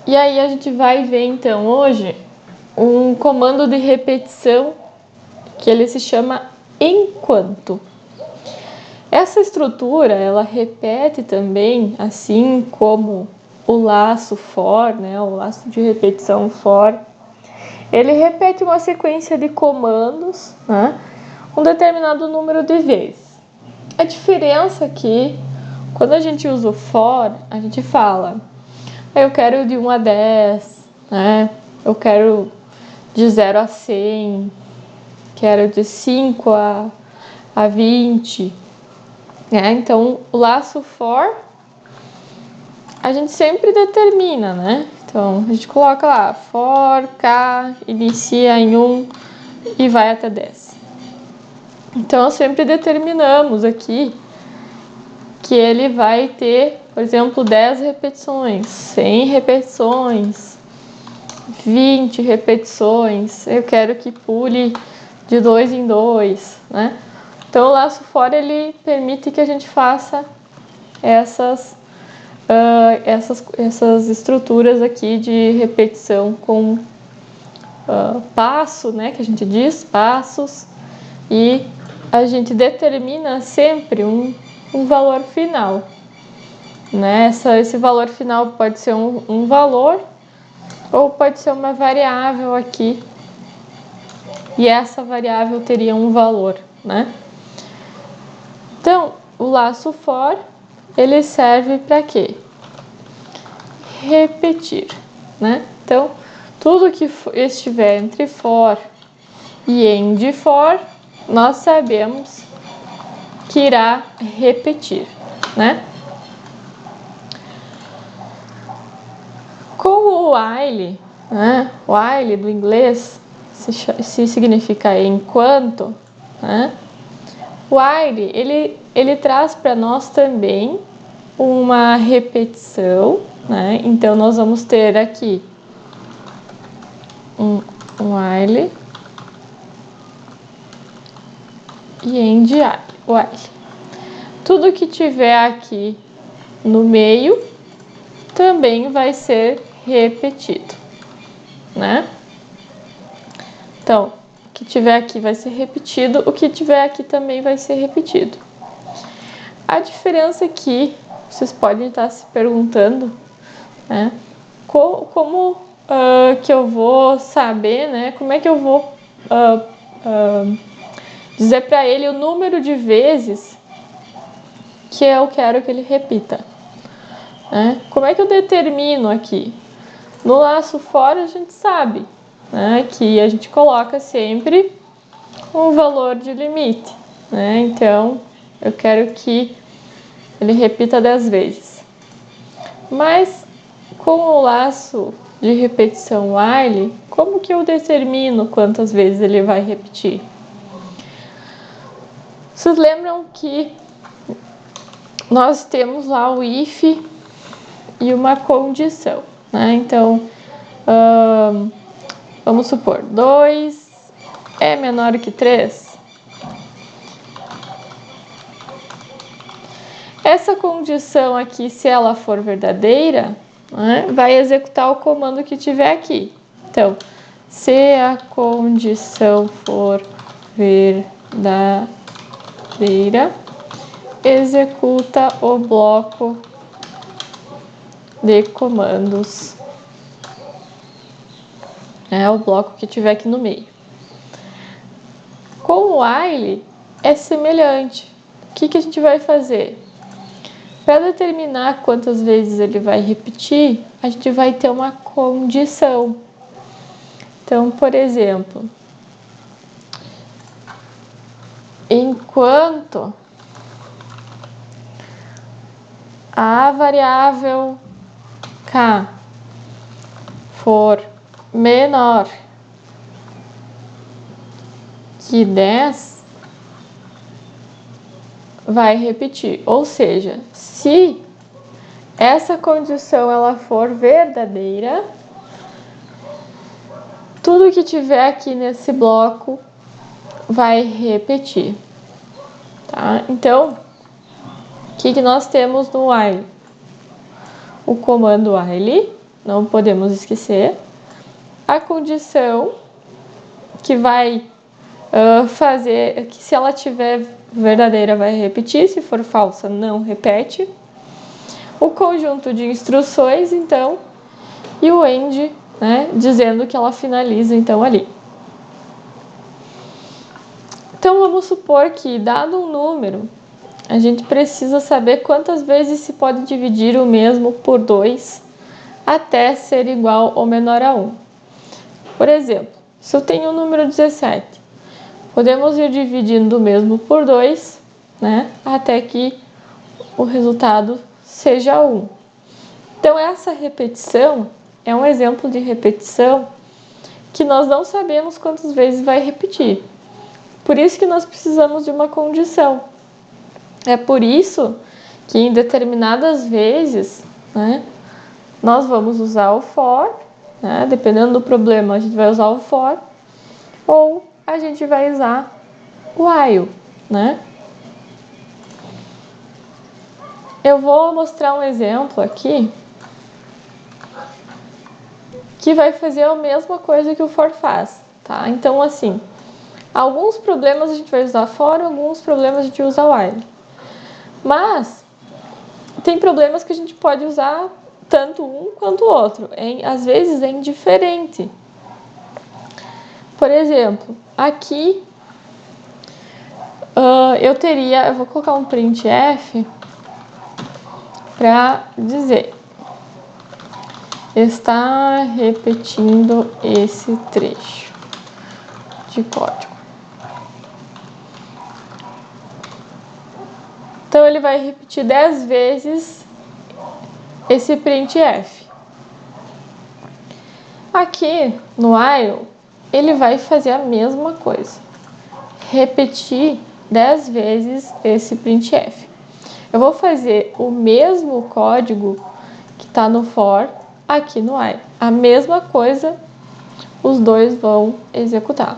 E aí a gente vai ver então hoje um comando de repetição que ele se chama enquanto. Essa estrutura, ela repete também, assim como o laço for, né, o laço de repetição for, ele repete uma sequência de comandos, né, um determinado número de vezes. A diferença aqui, quando a gente usa o for, a gente fala, eu quero de 1 a 10, né, eu quero de 0 a 100, quero de 5 a 20, então, o laço for, a gente sempre determina, né? Então, a gente coloca lá, for, k, inicia em 1 e vai até 10. Então, sempre determinamos aqui que ele vai ter, por exemplo, 10 repetições, 100 repetições, 20 repetições. Eu quero que pule de 2 em 2, né? Então, o laço for, ele permite que a gente faça essas estruturas aqui de repetição com passo, né, que a gente diz, passos, e a gente determina sempre um valor final, né? Esse valor final pode ser um valor ou pode ser uma variável aqui, e essa variável teria um valor, né? Então, o laço for, ele serve para quê? Repetir, né? Então, tudo que estiver entre for e end for, nós sabemos que irá repetir, né? Com o while, né? While do inglês se significa enquanto, né? While, ele traz para nós também uma repetição, né? Então, nós vamos ter aqui um while e end while. Tudo que tiver aqui no meio também vai ser repetido, né? Então, o que tiver aqui vai ser repetido, o que tiver aqui também vai ser repetido. A diferença aqui, vocês podem estar se perguntando, né? Como que eu vou saber, né? Como é que eu vou dizer para ele o número de vezes que eu quero que ele repita, né? Como é que eu determino aqui? No laço for a gente sabe, né, que a gente coloca sempre um valor de limite, né? Então, eu quero que ele repita 10 vezes. Mas com o laço de repetição while, como que eu determino quantas vezes ele vai repetir? Vocês lembram que nós temos lá o if e uma condição, né? Então, vamos supor, 2 é menor que 3. Essa condição aqui, se ela for verdadeira, né, vai executar o comando que tiver aqui. Então, se a condição for verdadeira, executa o bloco de comandos, o bloco que tiver aqui no meio. Com o while é semelhante. O que a gente vai fazer? Para determinar quantas vezes ele vai repetir, a gente vai ter uma condição. Então, por exemplo, enquanto a variável k for menor que 10, vai repetir. Ou seja, se essa condição ela for verdadeira, tudo que tiver aqui nesse bloco vai repetir, tá? Então, o que nós temos no while? O comando while não podemos esquecer. A condição que vai fazer que, se ela tiver verdadeira, vai repetir, se for falsa, não repete. O conjunto de instruções, então, e o end, né, dizendo que ela finaliza, então, ali. Então, vamos supor que, dado um número, a gente precisa saber quantas vezes se pode dividir o mesmo por 2 até ser igual ou menor a 1. Por exemplo, se eu tenho o número 17, podemos ir dividindo o mesmo por 2, né, até que o resultado seja 1. Então, essa repetição é um exemplo de repetição que nós não sabemos quantas vezes vai repetir. Por isso que nós precisamos de uma condição. É por isso que, em determinadas vezes, né, nós vamos usar o for, né, dependendo do problema, a gente vai usar o for, ou a gente vai usar o while, né? Eu vou mostrar um exemplo aqui que vai fazer a mesma coisa que o for faz, tá? Então, assim, alguns problemas a gente vai usar for, alguns problemas a gente usa while. Mas tem problemas que a gente pode usar tanto um quanto o outro. Às vezes é indiferente. Por exemplo, aqui eu vou colocar um printf para dizer: está repetindo esse trecho de código. Então, ele vai repetir 10 vezes esse printf. Aqui no while, ele vai fazer a mesma coisa, repetir 10 vezes esse printf. Eu vou fazer o mesmo código que está no for aqui no while. A mesma coisa, os dois vão executar.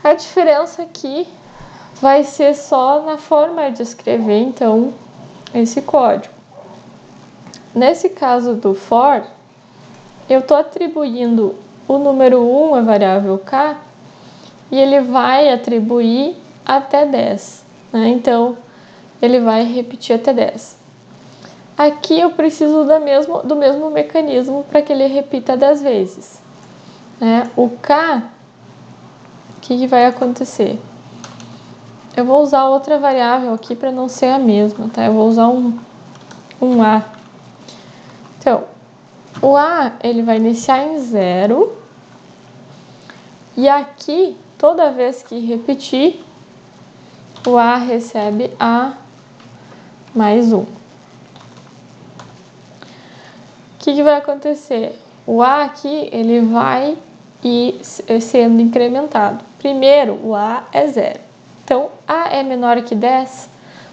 A diferença aqui vai ser só na forma de escrever, então, esse código. Nesse caso do for, eu estou atribuindo o número 1 à variável k e ele vai atribuir até 10, né? Então, ele vai repetir até 10. Aqui eu preciso do mesmo mecanismo para que ele repita 10 vezes, né? O k, o que vai acontecer? Eu vou usar outra variável aqui para não ser a mesma, tá? Eu vou usar um a. Então, o a, ele vai iniciar em 0. E aqui, toda vez que repetir, o a recebe a mais 1. O que vai acontecer? O a aqui, ele vai ir sendo incrementado. Primeiro, o a é 0. Então, a é menor que 10?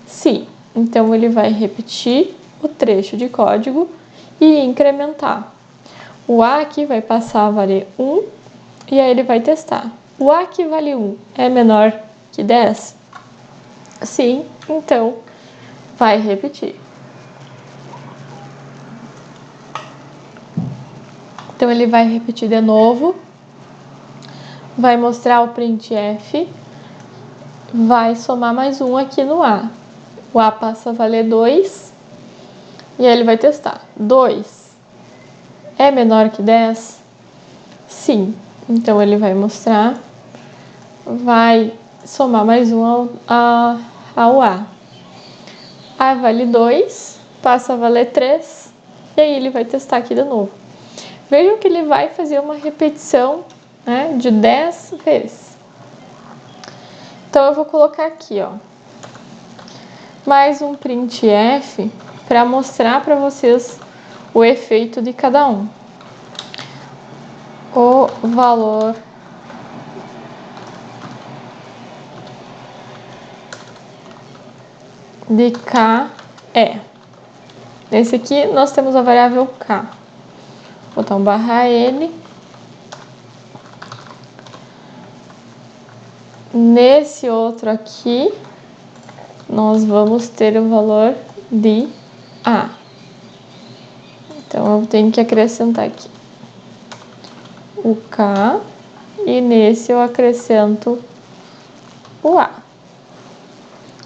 Sim. Então, ele vai repetir o trecho de código e incrementar. O a aqui vai passar a valer 1 e aí ele vai testar. O a que vale 1 é menor que 10? Sim. Então, vai repetir. Então, ele vai repetir de novo, vai mostrar o printf, vai somar mais 1 aqui no a. O a passa a valer 2 e aí ele vai testar. 2 é menor que 10? Sim. Então, ele vai mostrar, vai somar mais 1 ao a. A vale 2, passa a valer 3 e aí ele vai testar aqui de novo. Vejam que ele vai fazer uma repetição, né, de 10 vezes. Então, eu vou colocar aqui, ó, mais um printf para mostrar para vocês o efeito de cada um. O valor de k é. Nesse aqui, nós temos a variável k. Vou botar um barra N. Nesse outro aqui, nós vamos ter o valor de A. Então, eu tenho que acrescentar aqui o K e nesse eu acrescento o A.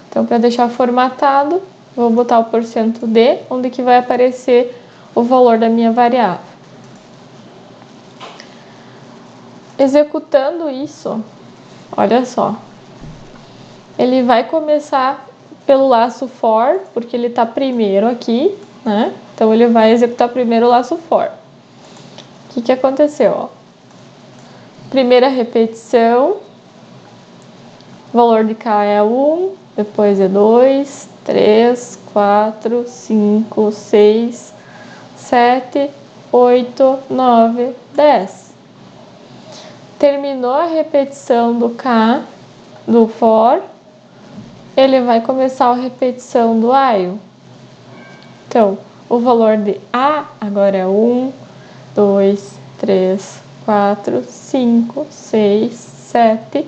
Então, para deixar formatado, vou botar o porcento D, onde que vai aparecer o valor da minha variável. Executando isso, olha só, ele vai começar pelo laço for, porque ele está primeiro aqui, né? Então, ele vai executar primeiro o laço for. O que aconteceu? Ó? Primeira repetição, o valor de K é 1, depois é 2, 3, 4, 5, 6, 7, 8, 9, 10. Terminou a repetição do K, do for, ele vai começar a repetição do while. Então, o valor de A agora é 1, 2, 3, 4, 5, 6, 7,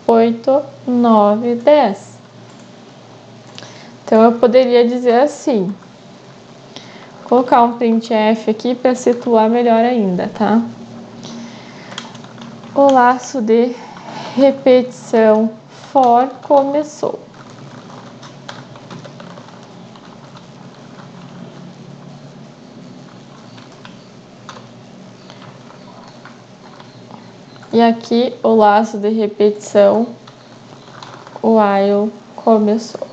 8, 9, 10. Então, eu poderia dizer assim, colocar um printf aqui para situar melhor ainda, tá? O laço de repetição for começou. E aqui o laço de repetição while começou.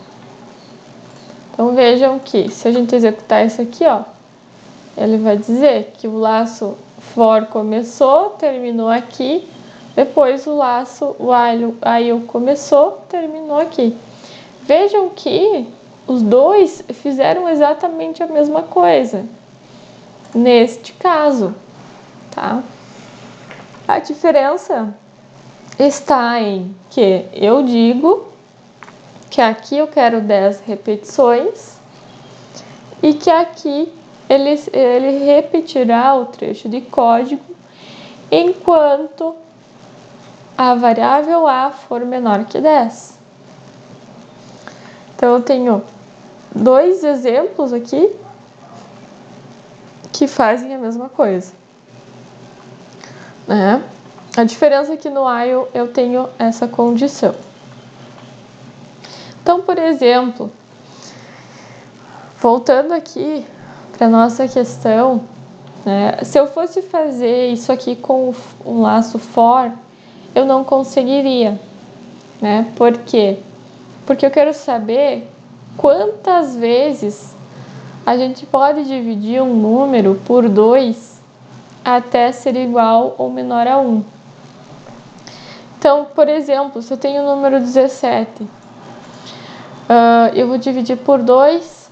Então vejam que se a gente executar isso aqui, ó, ele vai dizer que o laço for começou, terminou aqui, depois o laço while começou, terminou aqui. Vejam que os dois fizeram exatamente a mesma coisa neste caso, tá? A diferença está em que eu digo que aqui eu quero 10 repetições e que aqui ele repetirá o trecho de código enquanto a variável A for menor que 10. Então, eu tenho dois exemplos aqui que fazem a mesma coisa, né? A diferença é que no while eu tenho essa condição. Então, por exemplo, voltando aqui para nossa questão, né, se eu fosse fazer isso aqui com um laço for, eu não conseguiria, né? Por quê? Porque eu quero saber quantas vezes a gente pode dividir um número por 2 até ser igual ou menor a 1. Então, por exemplo, se eu tenho o número 17, eu vou dividir por 2,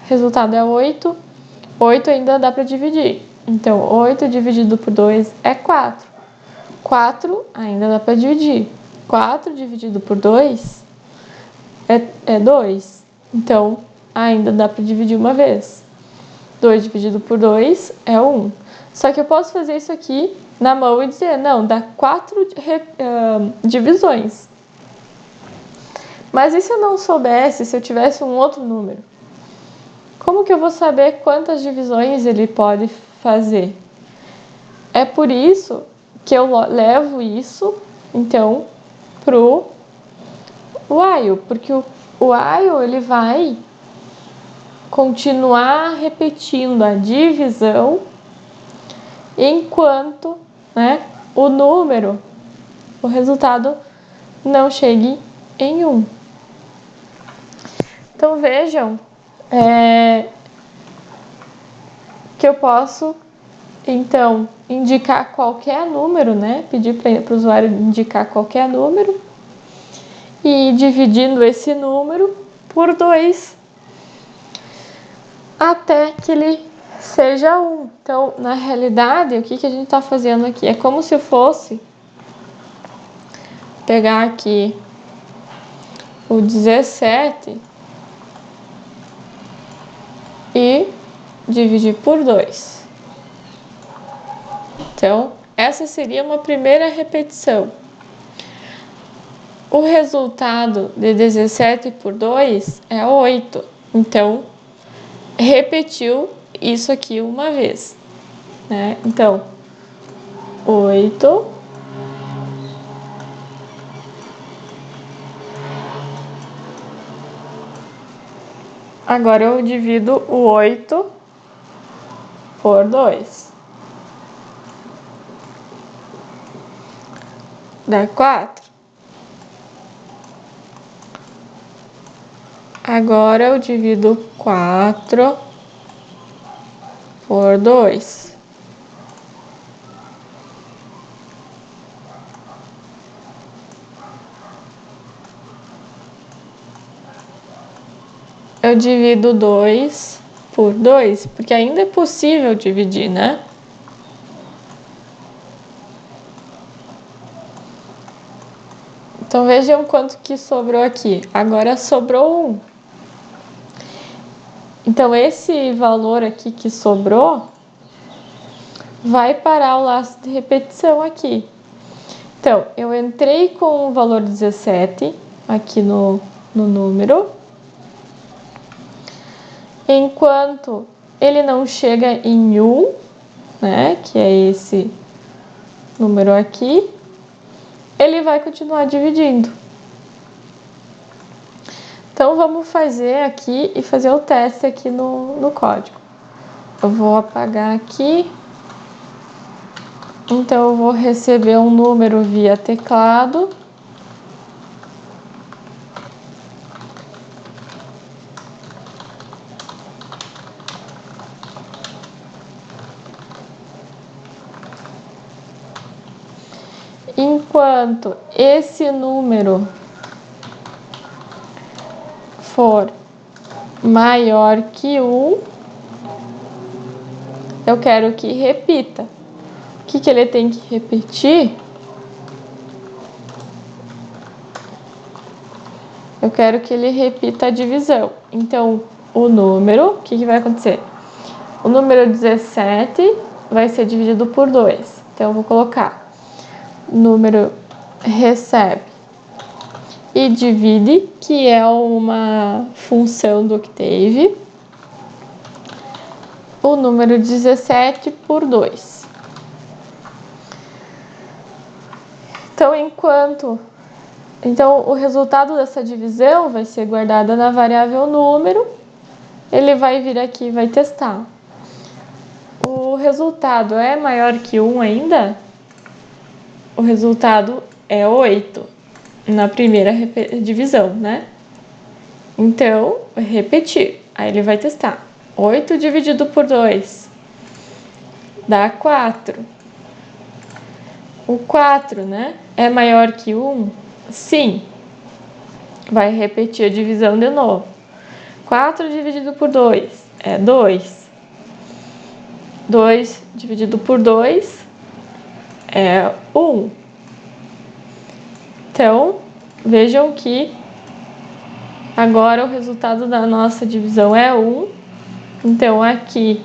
resultado é 8. 8 ainda dá para dividir. Então, 8 dividido por 2 é 4. 4 ainda dá para dividir. 4 dividido por 2 é 2. Então, ainda dá para dividir uma vez. 2 dividido por 2 é 1. Só que eu posso fazer isso aqui na mão e dizer, não, dá 4 divisões. Mas e se eu não soubesse, se eu tivesse um outro número? Como que eu vou saber quantas divisões ele pode fazer? É por isso que eu levo isso, então, pro while, porque o while ele vai continuar repetindo a divisão enquanto, né, o número, o resultado não chegue em 1. Então vejam que eu posso então indicar qualquer número, né? Pedir para o usuário indicar qualquer número e dividindo esse número por 2 até que ele seja 1. Então, na realidade, o que a gente está fazendo aqui? É como se eu fosse pegar aqui o 17 e dividir por 2. Então, essa seria uma primeira repetição. O resultado de 17 por 2 é 8. Então, repetiu isso aqui uma vez, né? Então, 8 agora eu divido o 8 por 2. Dá 4. Agora eu divido 4 por 2. Eu divido 2 por 2, porque ainda é possível dividir, né? Então vejam quanto que sobrou aqui. Agora sobrou 1. Então esse valor aqui que sobrou vai parar o laço de repetição aqui. Então, eu entrei com o valor 17 aqui no número. Enquanto ele não chega em 1, né, que é esse número aqui, ele vai continuar dividindo. Então, vamos fazer aqui e fazer o teste aqui no código. Eu vou apagar aqui. Então, eu vou receber um número via teclado. Enquanto esse número for maior que 1, eu quero que repita. O que ele tem que repetir? Eu quero que ele repita a divisão. Então, o número, o que vai acontecer? O número 17 vai ser dividido por 2. Então, eu vou colocar número recebe e divide, que é uma função do octave, o número 17 por 2. Então, o resultado dessa divisão vai ser guardado na variável número. Ele vai vir aqui e vai testar. O resultado é maior que 1 ainda? O resultado é 8 na primeira divisão, né? Então, repetir. Aí ele vai testar. 8 dividido por 2 dá 4. O 4, né? É maior que 1? Sim. Vai repetir a divisão de novo. 4 dividido por 2 é 2. 2 dividido por 2 é 1. Então, vejam que agora o resultado da nossa divisão é 1. Então, aqui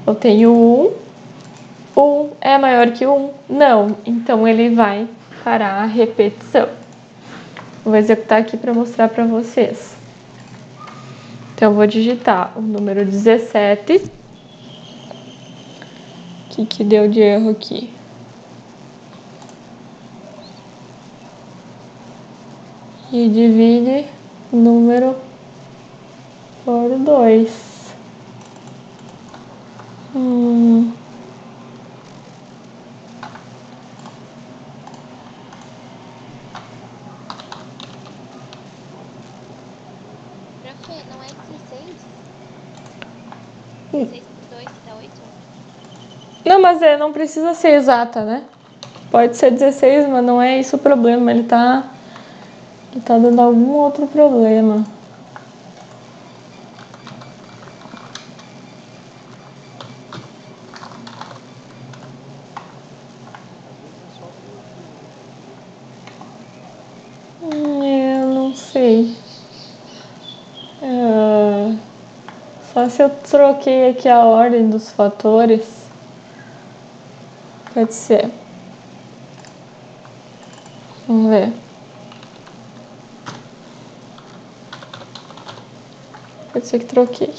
eu tenho 1. 1 é maior que 1? Não. Então, ele vai parar a repetição. Vou executar aqui para mostrar para vocês. Então, eu vou digitar o número 17. O que deu de erro aqui? E divide número por 2. Profe, não é 16? 16 por 2 que dá 8? Não, mas não precisa ser exata, né? Pode ser 16, mas não é isso o problema. Ele tá dando algum outro problema. Eu não sei. Só se eu troquei aqui a ordem dos fatores. Pode ser. Vamos ver. Pode ser que troquei.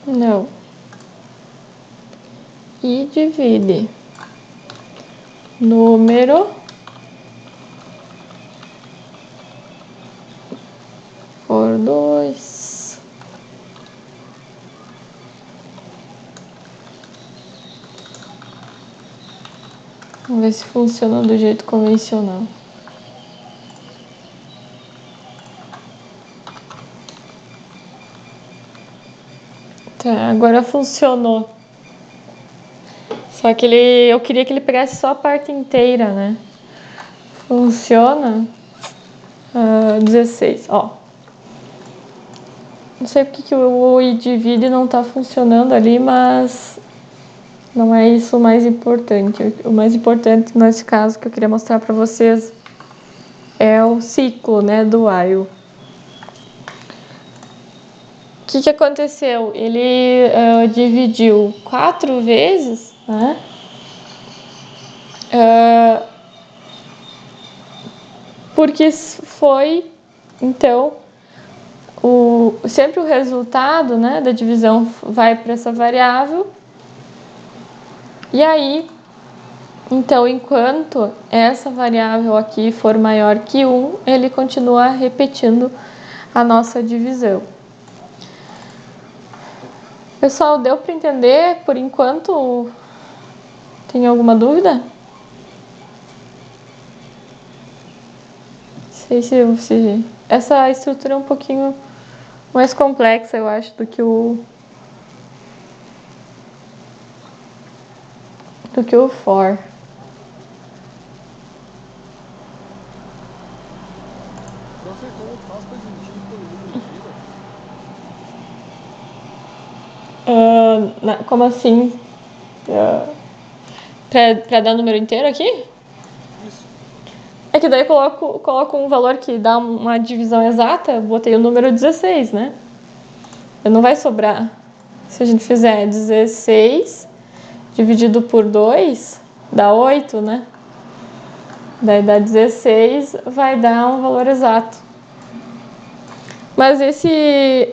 Não. E divide número por 2. Vamos ver se funciona do jeito convencional. Tá, agora funcionou. Só que eu queria que ele pegasse só a parte inteira, né? Funciona. 16, ó. Não sei porque que o e divide não tá funcionando ali, mas não é isso o mais importante. O mais importante nesse caso que eu queria mostrar para vocês é o ciclo, né, do while. O que aconteceu? Ele dividiu 4 vezes, né? Porque foi, então, sempre o resultado, né, da divisão vai para essa variável. E aí, então, enquanto essa variável aqui for maior que 1, ele continua repetindo a nossa divisão. Pessoal, deu para entender por enquanto? Tem alguma dúvida? Não sei se essa estrutura é um pouquinho mais complexa, eu acho, do que o for. Profe, como faz para dividir pelo número inteiro? Como assim? Para dar o número inteiro aqui? Isso. É que daí eu coloco um valor que dá uma divisão exata, eu botei o número 16, né? Não vai sobrar. Se a gente fizer 16 dividido por 2, dá 8, né? Daí dá 16, vai dar um valor exato. Mas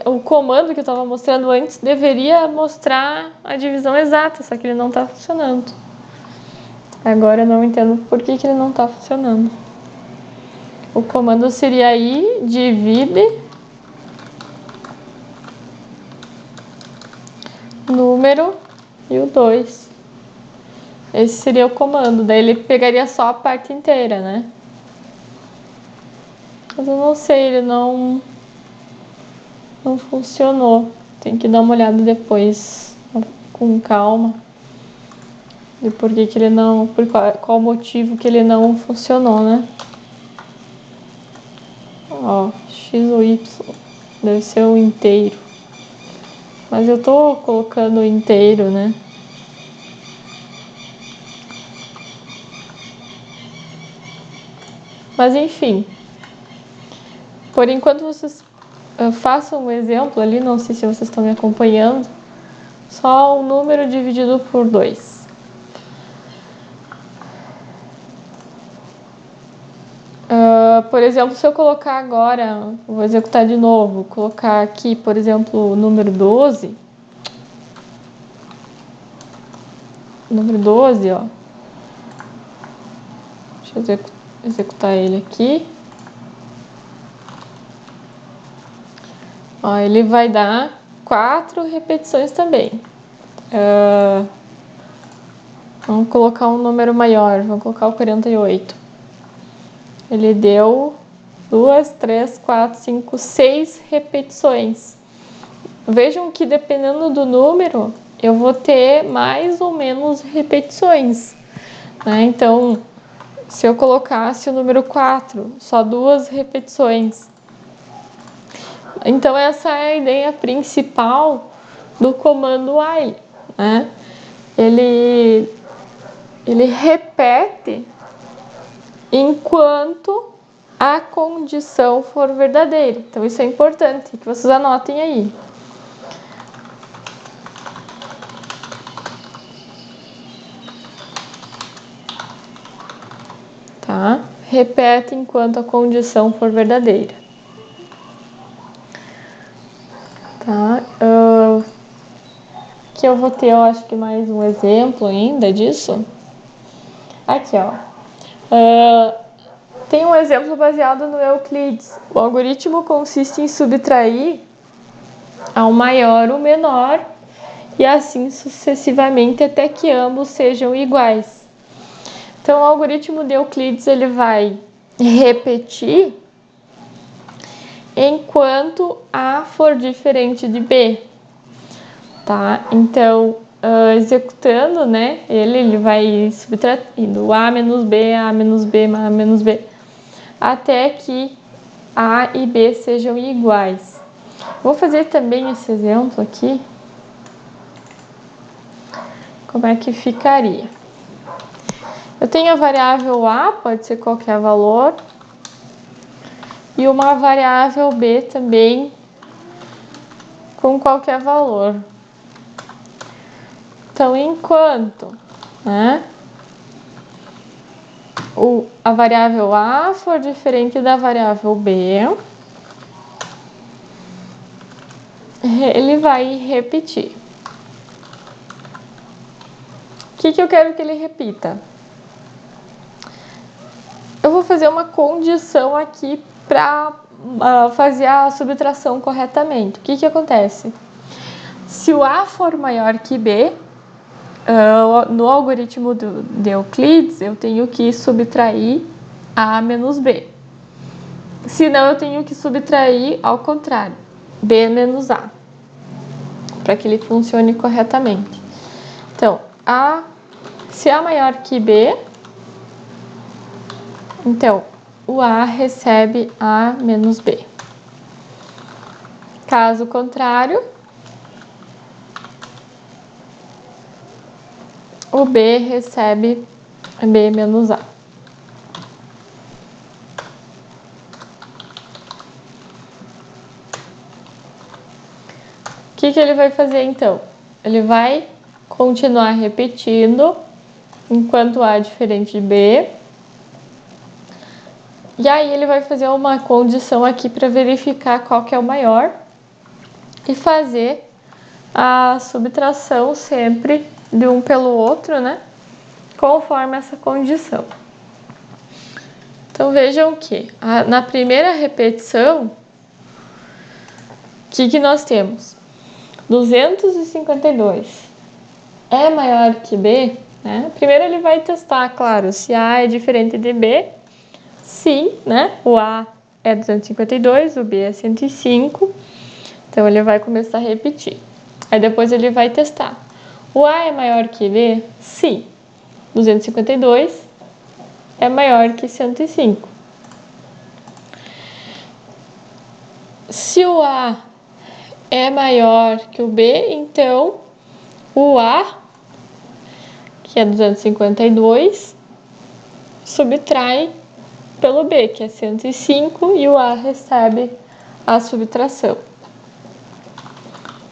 o comando que eu estava mostrando antes deveria mostrar a divisão exata, só que ele não está funcionando. Agora eu não entendo por que ele não está funcionando. O comando seria aí, divide número e o 2. Esse seria o comando, daí ele pegaria só a parte inteira, né? Mas eu não sei, ele não funcionou. Tem que dar uma olhada depois, com calma. E por que ele não, por qual motivo que ele não funcionou, né? Ó, x ou y deve ser o inteiro. Mas eu tô colocando o inteiro, né? Mas enfim, por enquanto vocês façam um exemplo ali, não sei se vocês estão me acompanhando, só o número dividido por 2. Por exemplo, se eu colocar agora, vou executar de novo, colocar aqui, por exemplo, o número 12. Número 12, ó. Deixa eu executar ele aqui. Ó, ele vai dar 4 repetições também. Vamos colocar um número maior, vamos colocar o 48. Ele deu 2, 3, 4, 5, 6 repetições. Vejam que dependendo do número, eu vou ter mais ou menos repetições, né? Então, se eu colocasse o número 4, só 2 repetições. Então, essa é a ideia principal do comando while, né? Ele repete enquanto a condição for verdadeira. Então, isso é importante que vocês anotem aí. Tá? Repete enquanto a condição for verdadeira. Tá? que eu vou ter, eu acho que mais um exemplo ainda disso. Aqui, ó. Tem um exemplo baseado no Euclides. O algoritmo consiste em subtrair ao maior o menor e assim sucessivamente até que ambos sejam iguais. Então, o algoritmo de Euclides ele vai repetir enquanto A for diferente de B, tá? Então, executando, né, ele vai subtraindo A menos B, A menos B, A menos B, até que A e B sejam iguais. Vou fazer também esse exemplo aqui. Como é que ficaria? Eu tenho a variável A, pode ser qualquer valor, e uma variável B também com qualquer valor. Então, enquanto, né, a variável A for diferente da variável B, ele vai repetir. O que eu quero que ele repita? Eu vou fazer uma condição aqui para fazer a subtração corretamente. O que acontece? Se o A for maior que B, no algoritmo de Euclides, eu tenho que subtrair A menos B. Senão, eu tenho que subtrair ao contrário, B menos A, para que ele funcione corretamente. Então, se A maior que B, então, o A recebe A menos B. Caso contrário, o B recebe B menos A. O que ele vai fazer então? Ele vai continuar repetindo enquanto A é diferente de B. E aí ele vai fazer uma condição aqui para verificar qual que é o maior e fazer a subtração sempre de um pelo outro, né? Conforme essa condição. Então vejam que na primeira repetição, o que nós temos? 252 é maior que B, né? Primeiro ele vai testar, claro, se A é diferente de B. Sim, né? O A é 252, o B é 105. Então, ele vai começar a repetir. Aí, depois ele vai testar. O A é maior que B? Sim. 252 é maior que 105. Se o A é maior que o B, então, o A, que é 252, subtrai pelo B, que é 105, e o A recebe a subtração.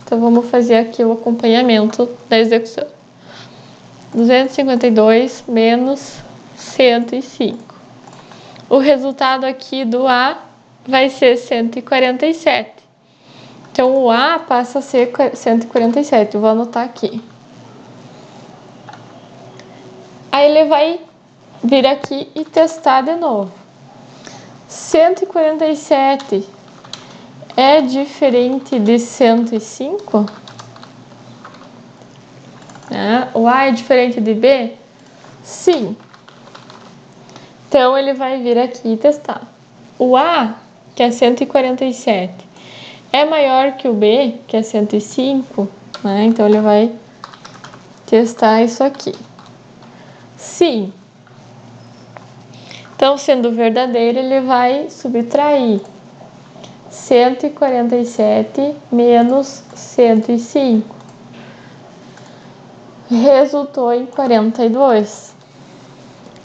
Então, vamos fazer aqui o acompanhamento da execução. 252 menos 105. O resultado aqui do A vai ser 147. Então, o A passa a ser 147. Eu vou anotar aqui. Aí, ele vai vir aqui e testar de novo. 147 é diferente de 105? O A é diferente de B? Sim. Então, ele vai vir aqui e testar. O A, que é 147, é maior que o B, que é 105, né? Então, ele vai testar isso aqui. Sim. Então, sendo verdadeiro, ele vai subtrair 147 menos 105. Resultou em 42.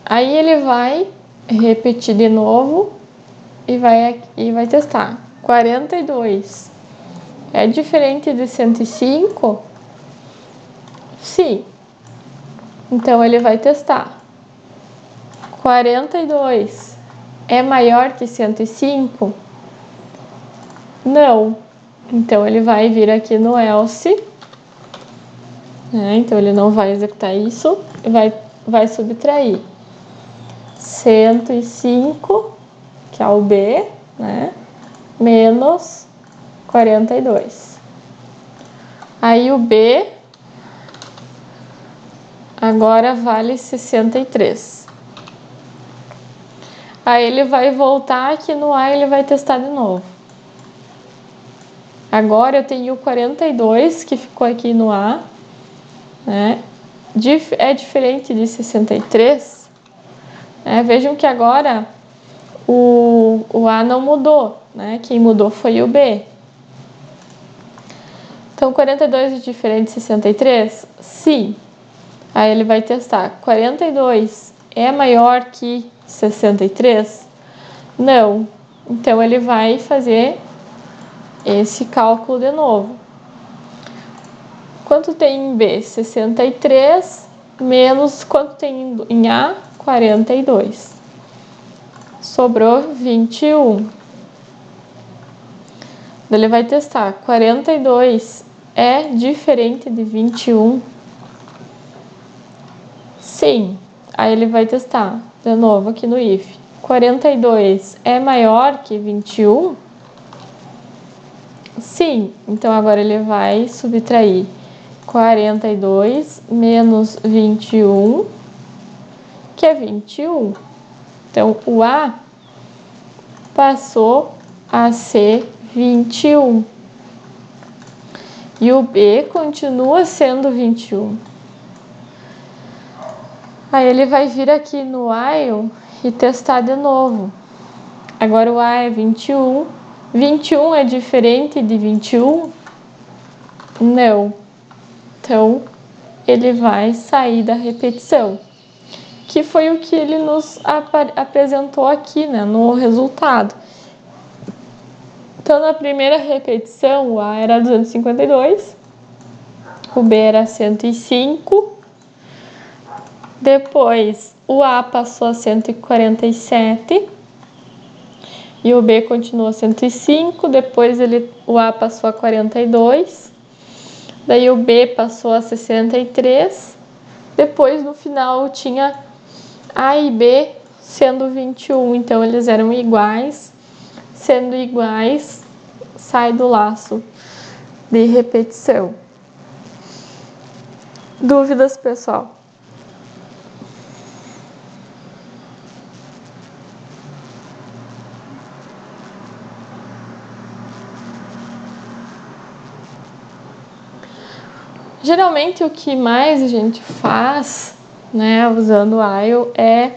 Aí ele vai repetir de novo e vai testar. 42 é diferente de 105? Sim. Então, ele vai testar. 42 é maior que 105? Não. Então, ele vai vir aqui no else né? Então ele não vai executar isso e vai subtrair 105, que é o B, né? Menos 42. Aí o B agora vale 63. Aí ele vai voltar aqui no A e ele vai testar de novo. Agora eu tenho o 42 que ficou aqui no A, né? É diferente de 63. Vejam que agora o A não mudou, né? Quem mudou foi o B. Então, 42 é diferente de 63? Sim. Aí ele vai testar. 42 é maior que 63? Não. Então, ele vai fazer esse cálculo de novo. Quanto tem em B? 63 menos quanto tem em A? 42. Sobrou 21. Ele vai testar. 42 é diferente de 21? Sim. Aí ele vai testar de novo aqui no if. 42 é maior que 21? Sim. Então agora ele vai subtrair 42 menos 21, que é 21. Então o A passou a ser 21. E o B continua sendo 21. Aí ele vai vir aqui no while e testar de novo. Agora o A é 21. 21 é diferente de 21? Não. Então, ele vai sair da repetição, que foi o que ele nos apresentou aqui, né, no resultado. Então, na primeira repetição, o A era 252, o B era 105, depois o A passou a 147 e o B continuou 105, depois o A passou a 42, daí o B passou a 63, depois no final tinha A e B sendo 21, então eles eram iguais. Sendo iguais, sai do laço de repetição. Dúvidas, pessoal? Geralmente o que mais a gente faz, né, usando o while é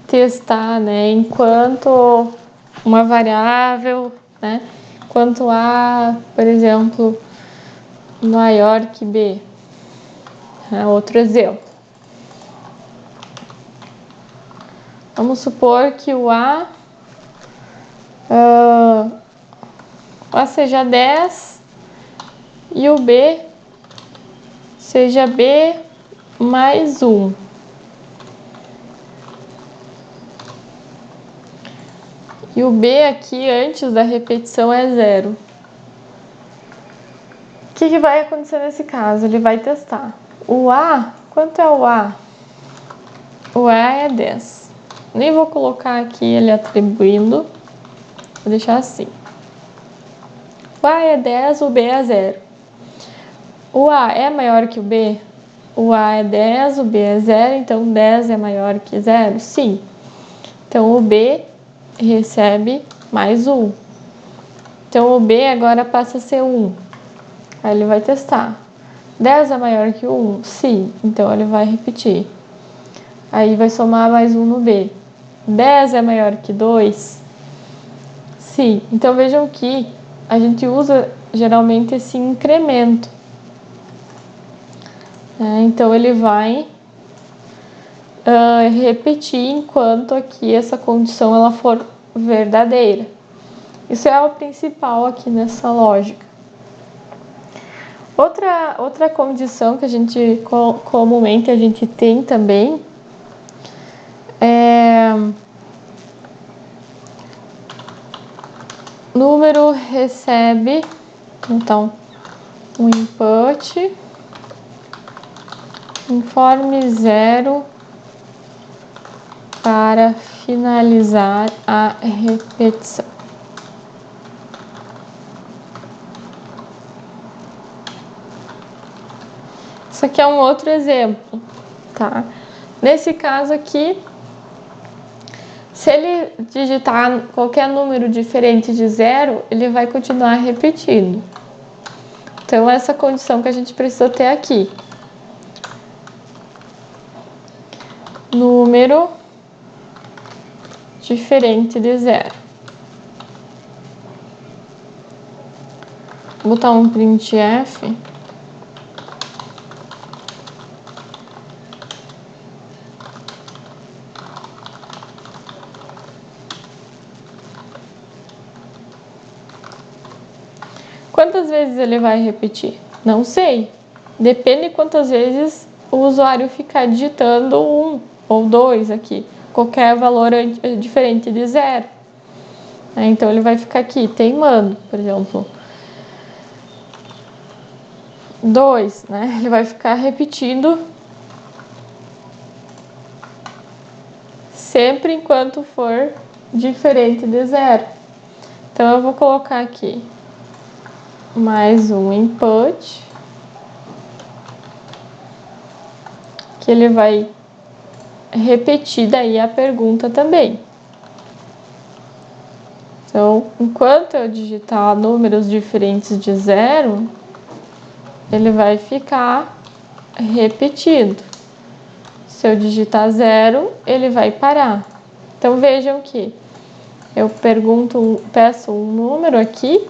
testar, né, enquanto uma variável, né, enquanto A, por exemplo, maior que B. Outro exemplo. Vamos supor que o A seja 10 e o B seja B mais 1. E o B aqui, antes da repetição, é 0. O que vai acontecer nesse caso? Ele vai testar. O A, quanto é o A? O A é 10. Nem vou colocar aqui ele atribuindo. Vou deixar assim. O A é 10, o B é 0. O A é maior que o B? O A é 10, o B é 0, então 10 é maior que 0? Sim. Então o B recebe mais 1. Então o B agora passa a ser 1. Aí ele vai testar. 10 é maior que 1? Sim. Então ele vai repetir. Aí vai somar mais 1 no B. 10 é maior que 2? Sim. Então vejam que a gente usa geralmente esse incremento. Então ele vai repetir enquanto aqui essa condição ela for verdadeira. Isso é o principal aqui nessa lógica. Outra condição que a gente comumente a gente tem também é número recebe, então um input, informe 0 para finalizar a repetição. Isso aqui é um outro exemplo, tá? Nesse caso aqui, se ele digitar qualquer número diferente de 0, ele vai continuar repetindo. Então, essa condição que a gente precisa ter aqui. Número diferente de 0. Vou botar um printf. Quantas vezes ele vai repetir? Não sei. Depende de quantas vezes o usuário ficar digitando 1 ou 2 aqui. Qualquer valor é diferente de 0. Então, ele vai ficar aqui teimando, por exemplo. 2, né? Ele vai ficar repetindo sempre enquanto for diferente de 0. Então, eu vou colocar aqui mais um input, que ele vai repetir daí a pergunta também. Então, enquanto eu digitar números diferentes de 0, ele vai ficar repetindo. Se eu digitar 0, ele vai parar. Então, vejam que eu peço um número aqui.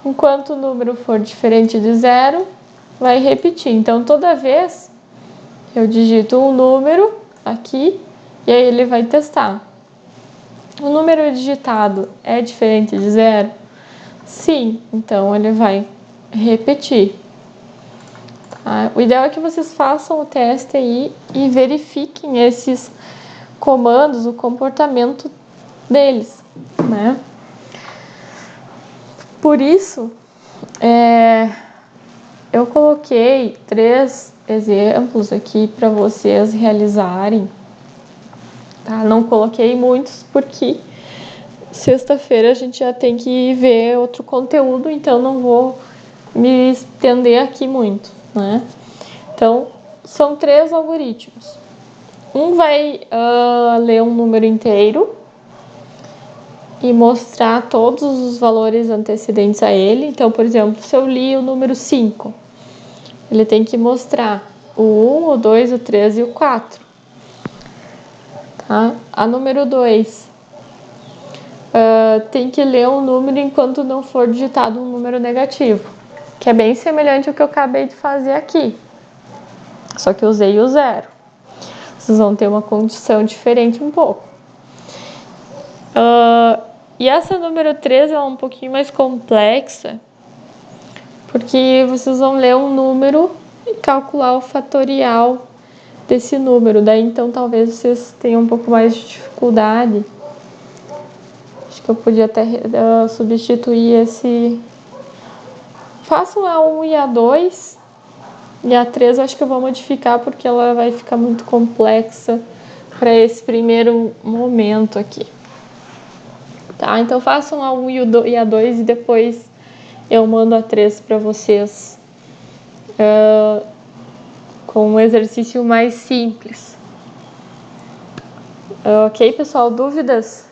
Enquanto o número for diferente de 0, vai repetir. Então, toda vez eu digito um número aqui e aí ele vai testar. O número digitado é diferente de 0? Sim, então ele vai repetir. Tá? O ideal é que vocês façam o teste aí e verifiquem esses comandos, o comportamento deles, né? Por isso, eu coloquei 3 exemplos aqui para vocês realizarem. Tá? Não coloquei muitos porque sexta-feira a gente já tem que ver outro conteúdo, então não vou me estender aqui muito, né? Então, são 3 algoritmos. Um vai ler um número inteiro e mostrar todos os valores antecedentes a ele. Então, por exemplo, se eu li o número 5, ele tem que mostrar o 1, o 2, o 3 e o 4. Tá? A número 2 tem que ler um número enquanto não for digitado um número negativo, que é bem semelhante ao que eu acabei de fazer aqui, só que eu usei o 0. Vocês vão ter uma condição diferente um pouco. E essa número 3 é um pouquinho mais complexa, porque vocês vão ler um número e calcular o fatorial desse número. Daí, então, talvez vocês tenham um pouco mais de dificuldade. Acho que eu podia até substituir esse... Façam a 1 e a 2. E a 3 acho que eu vou modificar porque ela vai ficar muito complexa para esse primeiro momento aqui. Tá? Então, façam a 1 e a 2 e depois eu mando a 3 para vocês com um exercício mais simples. Ok, pessoal? Dúvidas?